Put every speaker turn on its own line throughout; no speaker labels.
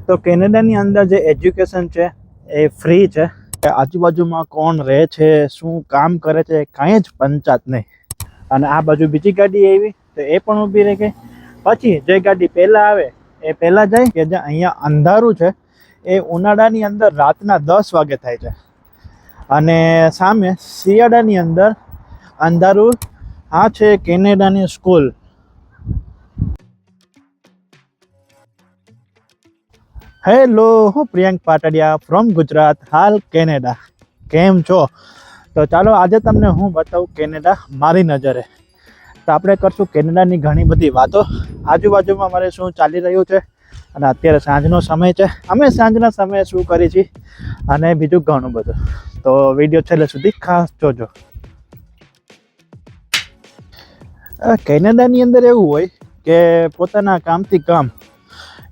તો કેનેડાની અંદર જે એજ્યુકેશન છે એ ફ્રી છે. આજુબાજુમાં કોણ રહે છે, શું કામ કરે છે, કાંઈ જ પંચાત નહીં. અને આ બાજુ બીજી ગાડી આવી તો એ પણ ઊભી રહી ગઈ. પછી જે ગાડી પહેલાં આવે એ પહેલાં જાય કે જે અહીંયા અંધારું છે એ ઉનાળાની અંદર રાતના 10 વાગે થાય છે. અને સામે શિયાળાની અંદર અંધારું. આ છે કેનેડાની સ્કૂલ. હેલો, હું પ્રિયંક પાટડિયા ફ્રોમ ગુજરાત, હાલ કેનેડા. કેમ છો? તો ચાલો આજે તમને હું બતાવું કેનેડા મારી નજરે. તો આપણે કરશું કેનેડાની ઘણી બધી વાતો. આજુબાજુમાં મારે શું ચાલી રહ્યું છે, અને અત્યારે સાંજનો સમય છે, અમે સાંજના સમયે શું કરી છીએ, અને બીજું ઘણું બધું. તો વિડીયો છેલ્લે સુધી ખાસ જોજો. કેનેડાની અંદર એવું હોય કે પોતાના કામથી કામ,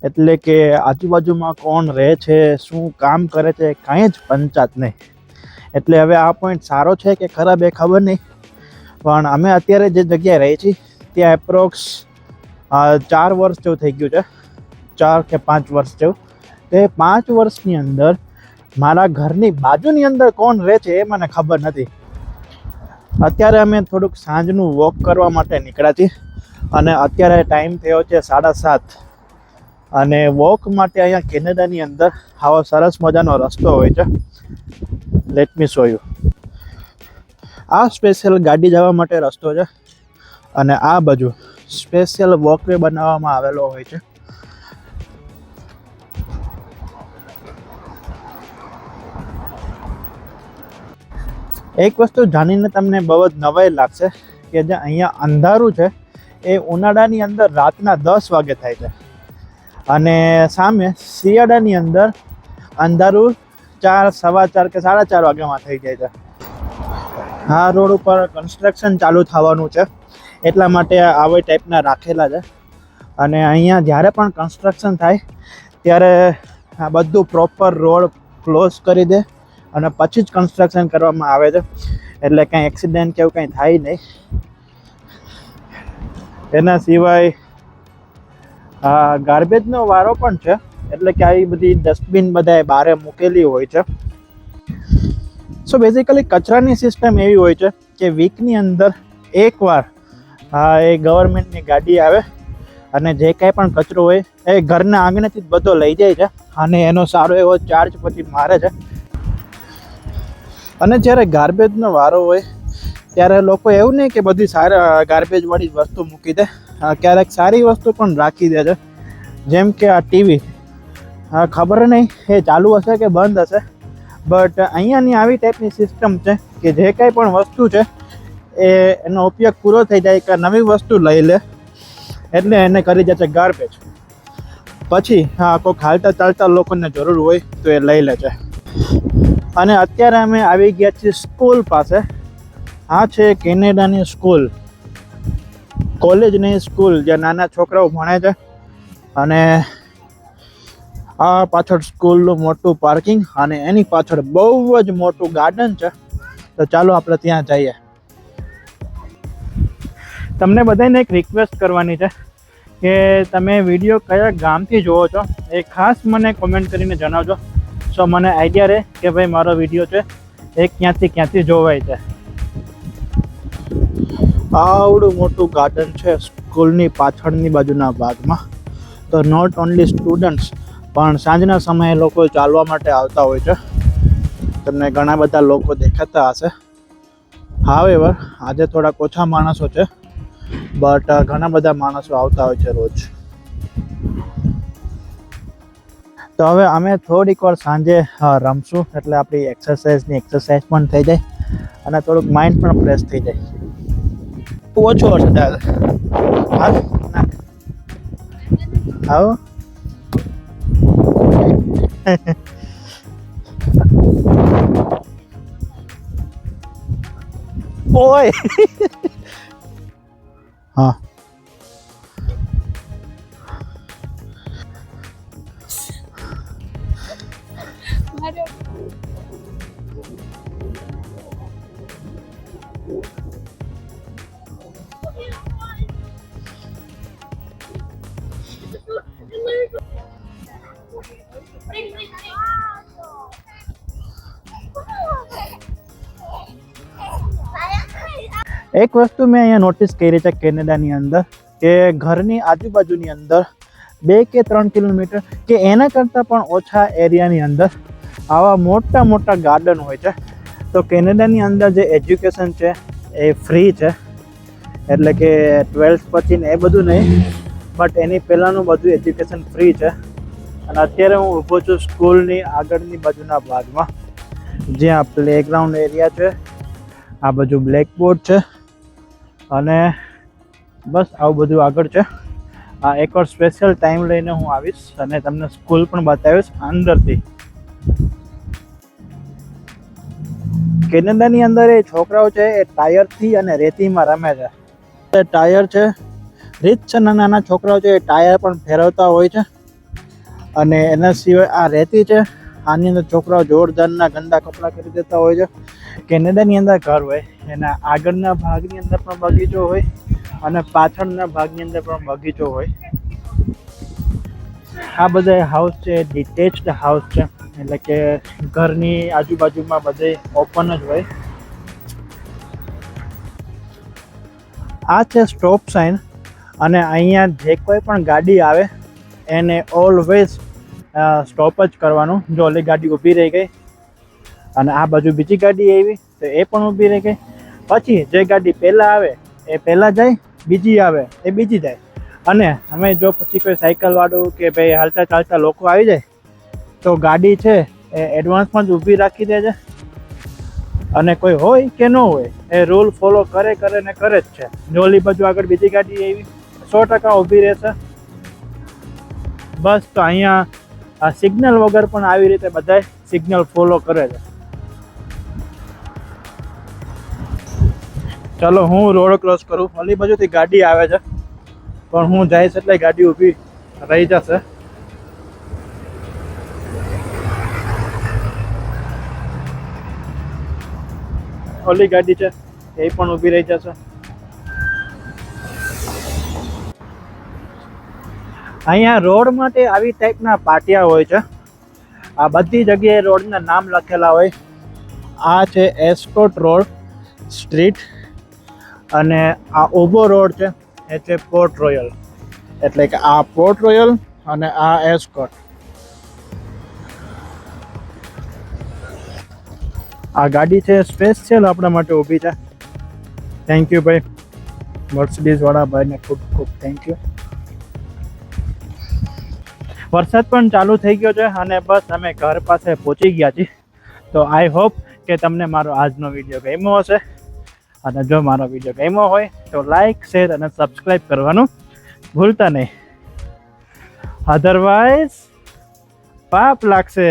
એટલે કે આજુબાજુમાં કોણ રહે છે, શું કામ કરે છે, કાંઈ જ પંચાત નહીં. એટલે હવે આ પોઈન્ટ સારો છે કે ખરાબ એ ખબર નહીં, પણ અમે અત્યારે જે જગ્યાએ રહીએ છીએ ત્યાં એપ્રોક્સ 4 વર્ષ જેવું થઈ ગયું છે, 4 કે 5 વર્ષ જેવું. તે 5 વર્ષની અંદર મારા ઘરની બાજુની અંદર કોણ રહે છે એ મને ખબર નથી. અત્યારે અમે થોડુંક સાંજનું વોક કરવા માટે નીકળ્યા છીએ, અને અત્યારે ટાઈમ થયો છે 7:30. અને વોક માટે અહીંયા કેનેડાની અંદર આવો સરસ મજાનો રસ્તો હોય છે. Let me show you. આ સ્પેશિયલ ગાડી જવા માટે રસ્તો છે, અને આ બાજુ સ્પેશિયલ વોકવે બનાવવામાં આવેલો હોય છે. એક વસ્તુ જાણીને તમને બહુ જ નવાઈ લાગશે કે જે અહીંયા અંધારું છે એ ઉનાળાની અંદર રાતના 10 વાગે થાય છે, અને સામે શિયાળાની અંદર અંધારું 4, 4:15 કે 4:30 વાગ્યામાં થઈ જાય છે. આ રોડ ઉપર કન્સ્ટ્રક્શન ચાલુ થવાનું છે, એટલા માટે આવી ટાઈપના રાખેલા છે. અને અહીંયા જ્યારે પણ કન્સ્ટ્રક્શન થાય ત્યારે આ બધું પ્રોપર રોડ ક્લોઝ કરી દે, અને પછી જ કન્સ્ટ્રક્શન કરવામાં આવે છે, એટલે કાંઈ એક્સિડન્ટ કે એવું કાંઈ થાય નહીં. એના સિવાય ગાર્બેજનો વારો પણ છે, એટલે કે આવી બધી ડસ્ટબિન બધાએ બહાર મૂકેલી હોય છે. સો બેઝિકલી કચરાની સિસ્ટમ એવી હોય છે કે વીકની અંદર એકવાર એ ગવર્મેન્ટની ગાડી આવે, અને જે કાંઈ પણ કચરો હોય એ ઘરના આંગણેથી જ બધો લઈ જાય છે, અને એનો સારો એવો ચાર્જ પછી મારે છે. અને જ્યારે ગાર્બેજનો વારો હોય ત્યારે લોકો એવું નહીં કે બધી સારા ગાર્બેજવાળી વસ્તુ મૂકી દે, ક્યારેક સારી વસ્તુ પણ રાખી દે છે. જેમ કે આ ટીવી, ખબર નહીં એ ચાલુ હશે કે બંધ હશે, બટ અહીંયાની આવી ટાઈપની સિસ્ટમ છે કે જે કાંઈ પણ વસ્તુ છે એનો ઉપયોગ પૂરો થઈ જાય કે નવી વસ્તુ લઈ લે, એટલે એને કરી જશે ગાર્બેજ. પછી કોઈક હાલતા ચાલતા લોકોને જરૂર હોય તો એ લઈ લે છે. અને અત્યારે અમે આવી ગયા છીએ સ્કૂલ પાસે. આ છે કેનેડાની સ્કૂલ, કોલેજની સ્કૂલ જ્યાં નાના છોકરાઓ ભણે છે. અને આ પાછળ સ્કૂલનું મોટું પાર્કિંગ, અને એની પાછળ બહુ જ મોટું ગાર્ડન છે. તો ચાલો આપણે ત્યાં જઈએ. તમને બધાને એક રિક્વેસ્ટ કરવાની છે કે તમે વિડીયો કયા ગામથી જુઓ છો એ ખાસ મને કોમેન્ટ કરીને જણાવજો, સો મને આઈડિયા રહે કે ભાઈ મારો વિડીયો છે એ ક્યાંથી જોવાય છે. આવડું મોટું ગાર્ડન છે સ્કૂલની પાછળની બાજુના ભાગમાં. તો નોટ ઓનલી સ્ટુડન્ટ્સ, પણ સાંજના સમયે લોકો ચાલવા માટે આવતા હોય છે. તમને ઘણા બધા લોકો દેખાતા હશે. હાવેવર આજે થોડાક ઓછા માણસો છે, બટ ઘણા બધા માણસો આવતા હોય છે રોજ. તો હવે અમે થોડીક વાર સાંજે રમશું, એટલે આપણી એક્સરસાઇઝ પણ થઈ જાય, અને થોડુંક માઇન્ડ પણ ફ્રેશ થઈ જાય. ઓછો વરસાદ આવે. આવો. ઓય હા. એક વસ્તુ મેં અહીંયા નોટિસ કરી છે કેનેડાની અંદર કે ઘરની આજુબાજુની અંદર 2 કે 3 કિલોમીટર કે એના કરતાં પણ ઓછા એરિયાની અંદર આવા મોટા મોટા ગાર્ડન હોય છે. તો કેનેડાની અંદર જે એજ્યુકેશન છે એ ફ્રી છે, એટલે કે 12th પછી ને એ બધું નહીં, બટ એની પહેલાંનું બધું એજ્યુકેશન ફ્રી છે. અને અત્યારે હું ઊભો છું સ્કૂલની આગળની બાજુના ભાગમાં, જ્યાં પ્લેગ્રાઉન્ડ એરિયા છે, આ બાજુ બ્લેકબોર્ડ છે અને બસ આવું બધું આગળ છે. આ એકવાર સ્પેશિયલ ટાઈમ લઈને હું આવીશ અને તમને સ્કૂલ પણ બતાવીશ અંદરથી. કેનેડાની અંદર એ છોકરાઓ છે એ ટાયરથી અને રેતીમાં રમે છે. ટાયર છે, રીત છે, નાના છોકરાઓ છે એ ટાયર પણ ફેરવતા હોય છે. અને એના સિવાય આ રેતી છે, આની અંદર છોકરાઓ જોરદારના ગંદા કપડાં કરી દેતા હોય છે. કેનેડાની અંદર ઘર હોય, એના આગળના ભાગની અંદર પણ બગીચો હોય અને પાછળના ભાગની અંદર પણ બગીચો હોય. આ બધા હાઉસ છે ડિટેચ્ડ હાઉસ છે, એટલે કે ઘરની આજુબાજુમાં બધે ઓપન જ હોય. આ છે સ્ટોપ સાઇન, અને અહીંયા જે કોઈ પણ ગાડી આવે એને ઓલવેઝ સ્ટોપ જ કરવાનું. જો ઓલી ગાડી ઊભી રહી ગઈ અને આ બાજુ બીજી ગાડી આવી તો એ પણ ઊભી રહી ગઈ, પછી જે ગાડી પહેલાં આવે એ પહેલાં જાય, બીજી આવે એ બીજી જાય. અને અમે જો પછી કોઈ સાયકલવાળું કે ભાઈ હાલતા ચાલતા લોકો આવી જાય તો ગાડી છે એ એડવાન્સમાં જ ઊભી રાખી દે છે. અને કોઈ હોય કે ન હોય એ રૂલ ફોલો કરે ને કરે જ છે. જો ઓલી બાજુ આગળ બીજી ગાડી આવી 100% ઊભી રહેશે. બસ તો અહીંયા આ સિગ્નલ વગર પણ આવી રીતે બધાય સિગ્નલ ફોલો કરે છે. ચલો હું રોડ ક્રોસ કરું. ઓલી બાજુથી ગાડી આવે છે પણ હું જઈશ એટલે ગાડી ઊભી રહી જશે. ઓલી ગાડી છે એ પણ ઊભી રહી જશે. અહીંયા રોડ માટે આવી ટાઈપના પાટિયા હોય છે. આ બધી જગ્યાએ રોડના નામ લખેલા હોય. આ છે એસ્કોટ રોડ સ્ટ્રીટ, અને આ ઊભો રોડ છે એ છે પોર્ટ રોયલ, એટલે કે આ પોર્ટ રોયલ અને આ એસ્કોટ. આ ગાડી છે સ્પેશિયલ આપણા માટે ઊભી છે. થેન્ક યુ ભાઈ, મર્સિડીઝવાળા ભાઈને ખૂબ ખૂબ થેન્ક યુ. વરસાદ પણ ચાલુ થઈ ગયો છે અને બસ અમે ઘર પાસે પહોંચી ગયા છીએ. તો આઈ હોપ કે તમને મારો આજનો વિડીયો ગમ્યો હશે, અને જો મારો વિડીયો ગમ્યો હોય તો લાઈક, શેર અને સબસ્ક્રાઈબ કરવાનું ભૂલતા નહીં, અધરવાઇઝ પાપ લાગશે.